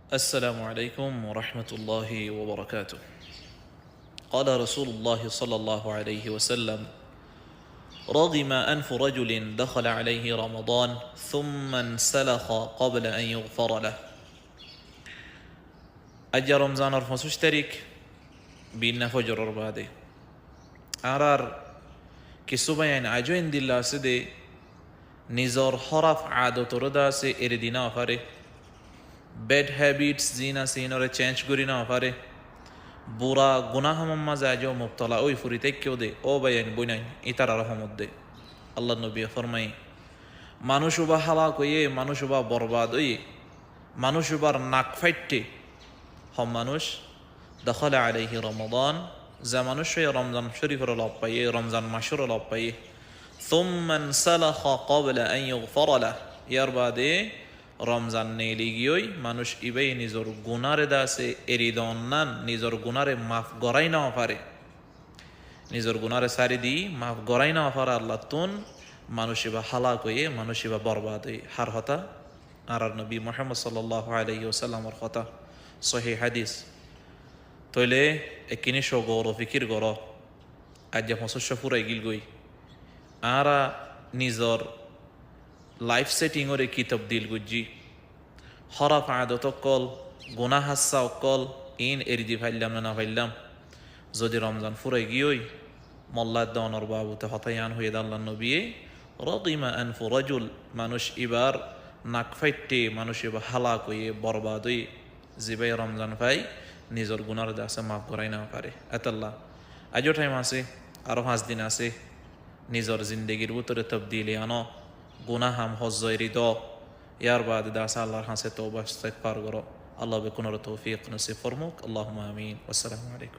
السلام عليكم ورحمة الله وبركاته. قال رسول الله صلى الله عليه وسلم: رغم أنف رجل دخل عليه رمضان ثم انسلخ قبل أن يغفر له. أجا رمضان الفصوش تريك بينا فجر بعده أرار كسبين عجوين دي الله سدي نزار حرف عادة ردا سي إردنا فاره bad habits জিন আছে ইনরে change করি না পারে বুড়া গুনাহম মাঝে আজও মুবতলা ওই ফুরিতে কেউ দে ও বাইন বইনাই ইতার রহমত দে আল্লাহ নবী ফরমাই মানুষ উবা হালাক হইয়ে মানুষ উবা বরবাদ হইয়ে মানুষ উবার নাক ফাইটে হম মানুষ দখলে আলাইহি রমাদান যা মানুষ রমজান শরীফের লাভ পাইয়ে রমজান মাসের লাভ পাইয়ে সুম্মান সালাখা ক্বাবলা আন ইগফার লাহ ইয়ার বাদে রমজান নেই গিয়েই মানুষ ইবেই নিজের গুনারে দাসে এরিদন্নান নিজের গুনারে মাফ গড়াই না পারে নিজের গুনারে সারি দি মাফ গড়াই না পারে আল্লাহ তুন মানুষ ইবা হালাক হয়ে মানুষ ইবা বরবাদ হয়ে হার হতা আর নবী মুহাম্মদ সাল্লাল্লাহু আলাইহি ওয়াসাল্লামর কথা সহিহ হাদিস তইলে একিনি শো গৌর ফিকির গর আজ যে হসস্য ফুরাই গিল গই আরা নিজর লাইফ সেটিংরে কি তবদিল গুজি হরফ আদত অকল গুনাহ হাসা অকল ইন এরিদি ফাইলাম না ফাইলাম যদি রমজান ফুরাই গিয়েই মল্লা দনর বাবুতে হতায়ান হয়ে দাল্লা নবী রগিমা আনফু রাজুল মানুষ এবার নাক ফাইটে মানুষ এবার হালাক হয়ে বরবাদ হয়ে জিবাই রমজান ফাই নিজের গুনার দাসে মাফ করাই না পারে এতাল্লাহ আজও টাইম আছে আরও 5 দিন আছে নিজের জিন্দগির ভিতরে তবদিলি আনো গুনাহ হাম হজ্জয়রি দ ইয়ার বাদ দাস আল্লাহর হাসে তওবা ইস্তিগফার করো আল্লাহ বেকুনর তৌফিক নসিব ফরমুক আল্লাহুম্মা আমিন। আসসালামু আলাইকুম।